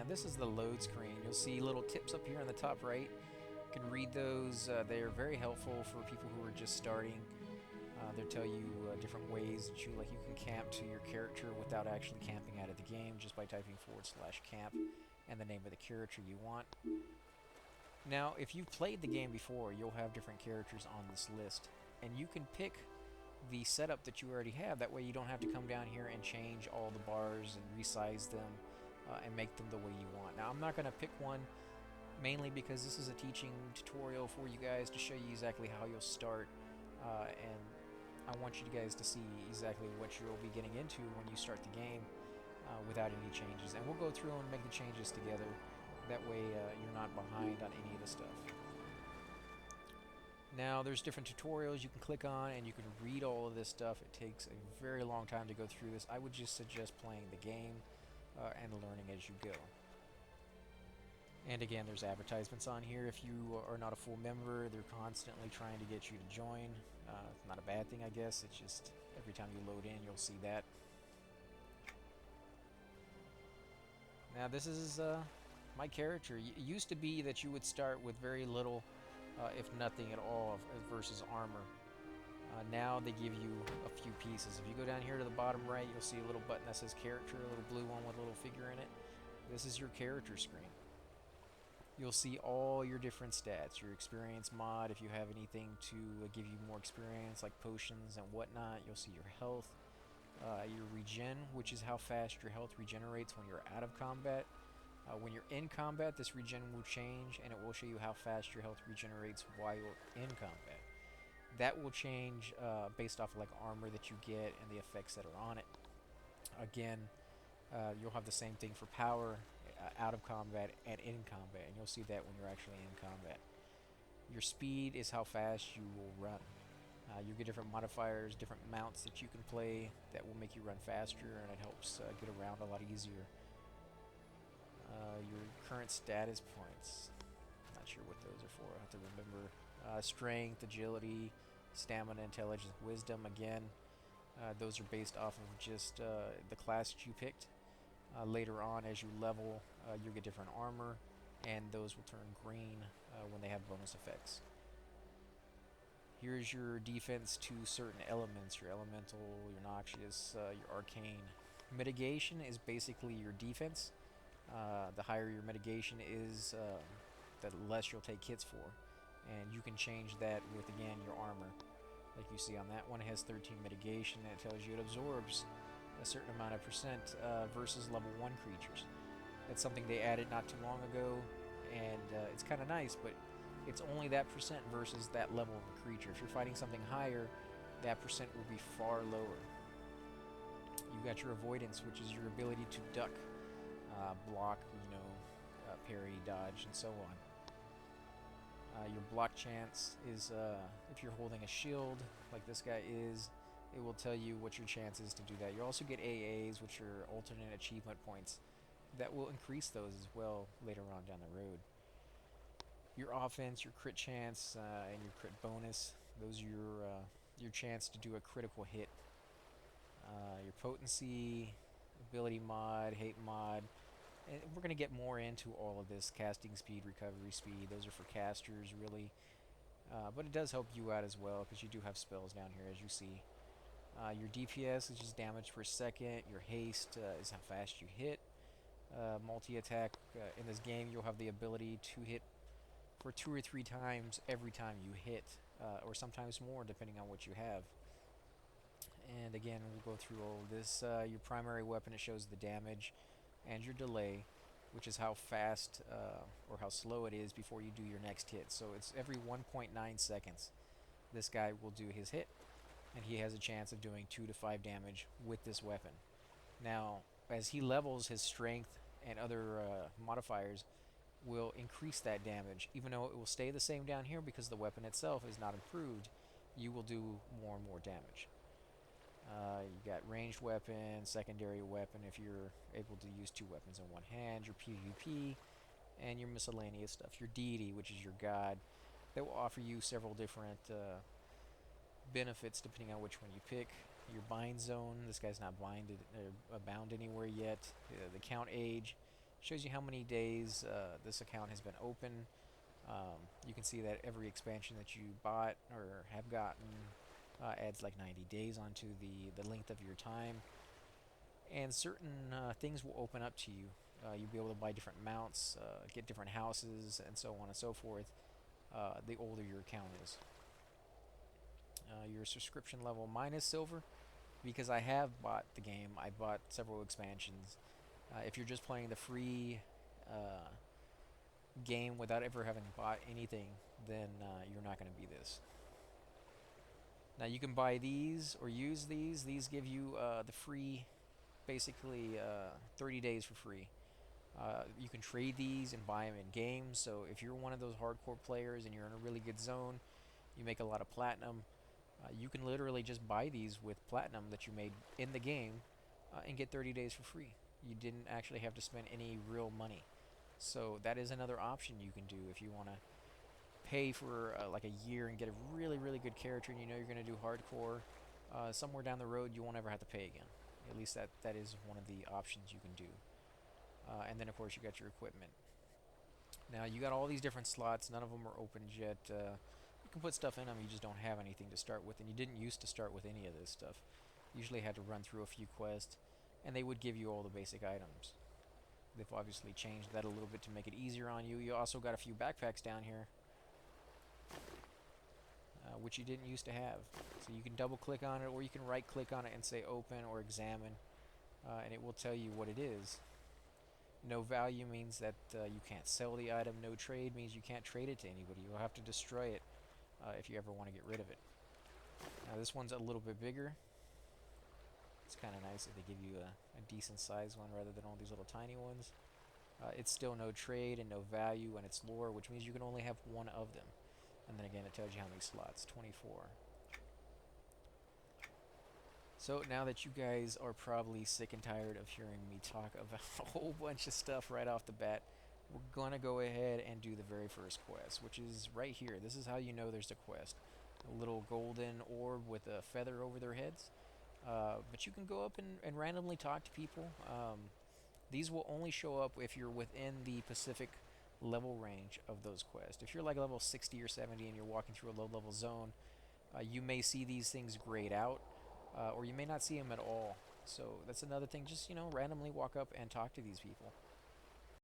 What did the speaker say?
this is the load screen. You'll see little tips up here on the top right. You can read those. They are very helpful for people who are just starting. They'll tell you different ways that you can camp to your character without actually camping out of the game, just by typing /camp and the name of the character you want. Now, if you've played the game before, you'll have different characters on this list, and you can pick the setup that you already have. That way you don't have to come down here and change all the bars and resize them and make them the way you want. Now, I'm not going to pick one, mainly because this is a teaching tutorial for you guys to show you exactly how you'll start, and I want you guys to see exactly what you'll be getting into when you start the game without any changes. And we'll go through and make the changes together. That way you're not behind on any of the stuff. Now, there's different tutorials you can click on, and you can read all of this stuff. It takes a very long time to go through this. I would just suggest playing the game and learning as you go. And again, there's advertisements on here. If you are not a full member, they're constantly trying to get you to join. It's not a bad thing, I guess. It's just every time you load in, you'll see that. Now, this is my character. It used to be that you would start with very little, if nothing at all, versus armor. Now they give you a few pieces. If you go down here to the bottom right, you'll see a little button that says character, a little blue one with a little figure in it. This is your character screen. You'll see all your different stats, your experience mod, if you have anything to give you more experience, like potions and whatnot. You'll see your health, your regen, which is how fast your health regenerates when you're out of combat. When you're in combat, this regen will change, and it will show you how fast your health regenerates while you're in combat. That will change based off of like armor that you get and the effects that are on it. Again, you'll have the same thing for power out of combat and in combat, and you'll see that when you're actually in combat. Your speed is how fast you will run. You get different modifiers, different mounts that you can play that will make you run faster, and it helps get around a lot easier. Your current status points. Not sure what those are for. I have to remember. Strength, agility, stamina, intelligence, wisdom. Again, those are based off of just the class that you picked. Later on, as you level, you'll get different armor, and those will turn green when they have bonus effects. Here's your defense to certain elements, your elemental, your noxious, your arcane. Mitigation is basically your defense. The higher your mitigation is, the less you'll take hits for. And you can change that with, again, your armor. Like you see on that one, it has 13 mitigation, and it tells you it absorbs a certain amount of percent versus level 1 creatures. That's something they added not too long ago, and it's kind of nice, but it's only that percent versus that level of a creature. If you're fighting something higher, that percent will be far lower. You got your avoidance, which is your ability to duck, block, parry, dodge, and so on. Your block chance is if you're holding a shield, like this guy is, it will tell you what your chance is to do that. You also get AAs, which are alternate achievement points, that will increase those as well later on down the road. Your offense, your crit chance, and your crit bonus, those are your chance to do a critical hit. Your potency, ability mod, hate mod, and we're going to get more into all of this. Casting speed, recovery speed, those are for casters really, but it does help you out as well because you do have spells down here, as you see. Your DPS is just damage per second. Your haste is how fast you hit. Multi-attack, in this game you'll have the ability to hit for 2 or 3 times every time you hit, or sometimes more depending on what you have. And again, we'll go through all of this. Your primary weapon, it shows the damage, and your delay, which is how fast or how slow it is before you do your next hit. So it's every 1.9 seconds this guy will do his hit, and he has a chance of doing 2 to 5 damage with this weapon. Now, as he levels, his strength and other modifiers will increase that damage. Even though it will stay the same down here because the weapon itself is not improved, you will do more and more damage. You got ranged weapon, secondary weapon if you're able to use 2 weapons in one hand, your PvP, and your miscellaneous stuff. Your deity, which is your god, that will offer you several different benefits depending on which one you pick. Your bind zone, this guy's not bound anywhere yet. The count age Shows you how many days this account has been open. You can see that every expansion that you bought or have gotten adds like 90 days onto the length of your time. And certain things will open up to you. You'll be able to buy different mounts, get different houses, and so on and so forth. The older your account is. Your subscription level, mine is silver because I have bought the game. I bought several expansions. If you're just playing the free uh, game without ever having bought anything, then you're not going to be this. Now you can buy these or use these. These give you the free, basically 30 days for free. You can trade these and buy them in games. So if you're one of those hardcore players and you're in a really good zone, you make a lot of platinum. You can literally just buy these with platinum that you made in the game and get 30 days for free. You didn't actually have to spend any real money. So that is another option you can do if you want to pay for like a year and get a really, really good character and you know you're going to do hardcore. Somewhere down the road, you won't ever have to pay again. At least that is one of the options you can do. And then, of course, you got your equipment. Now, you got all these different slots. None of them are opened yet. You can put stuff in them, you just don't have anything to start with. And you didn't used to start with any of this stuff. You usually had to run through a few quests, and they would give you all the basic items. They've obviously changed that a little bit to make it easier on you. You also got a few backpacks down here, which you didn't used to have. So you can double click on it, or you can right click on it and say open or examine, and it will tell you what it is. No value means that you can't sell the item. No trade means you can't trade it to anybody. You'll have to destroy it if you ever want to get rid of it. Now this one's a little bit bigger. It's kind of nice if they give you a decent sized one rather than all these little tiny ones. It's still no trade and no value, and it's lore, which means you can only have one of them. And then again, it tells you how many slots, 24. So now that you guys are probably sick and tired of hearing me talk about a whole bunch of stuff right off the bat, we're gonna go ahead and do the very first quest, which is right here. This is how you know there's a quest. A little golden orb with a feather over their heads. But you can go up and randomly talk to people. These will only show up if you're within the Pacific level range of those quests. If you're like level 60 or 70 and you're walking through a low level zone, you may see these things grayed out, or you may not see them at all. So that's another thing. Just randomly walk up and talk to these people.